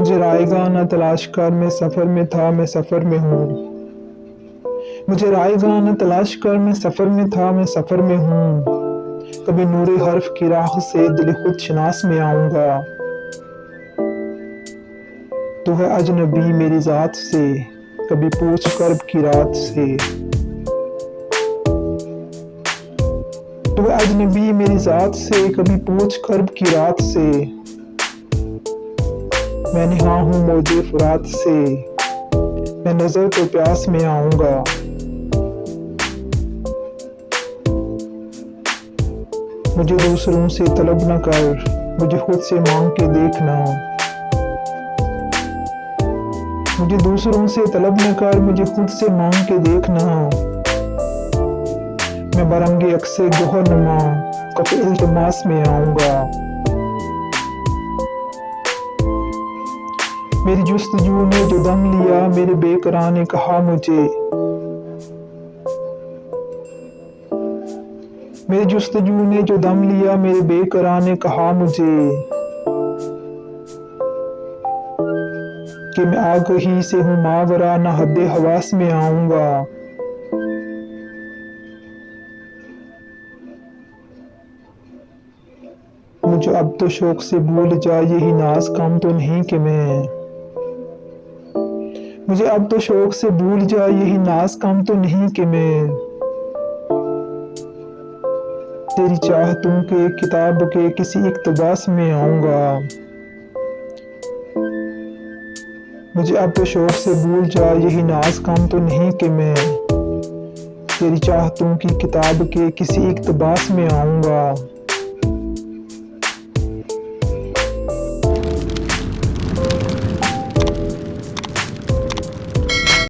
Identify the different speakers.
Speaker 1: मुझे रायगाना तलाश कर, मैं सफ़र में था, मैं सफ़र में हूँ। मुझे रायगाना तलाश कर, मैं सफ़र में था, मैं सफ़र में हूँ। कभी नूरे हर्फ की राह से दिल खुद शनास में आऊँगा। तू है अजनबी मेरी ज़ात से, कभी पूछ कर्ब की रात से। तू है अजनबी मेरी ज़ात से, कभी पूछ कर्ब की रात से। मैं निहा हूँ मौजे फुरात से, मैं नज़र तो प्यास में आऊँगा। मुझे दूसरों से तलब न कर, मुझे खुद से मांग के देखना। मुझे दूसरों से तलब न कर, मुझे खुद से मांग के देखना। मैं बरंगे अक्से गोहर नुमा कब इल्तिमास में आऊँगा। मेरी जुस्तजू ने जो दम लिया, मेरे बेकरार ने कहा मुझे। मेरी जुस्तजू ने जो दम लिया, मेरे बेकरार ने कहा मुझे कि मैं आगही से हूँ मावरा, न हद्दे हवास में आऊँगा। मुझे अब तो शौक से भूल जा, यही नाज कम तो नहीं कि मैं। मुझे अब तो शौक से भूल जा, यही नाज कम तो नहीं कि मैं तेरी चाहतों के किताब के किसी इक्तबास में आऊँगा। मुझे अब तो शौक से भूल जा, यही नाज कम तो नहीं कि मैं तेरी चाहतों की किताब के किसी इक्तबास में आऊँगा।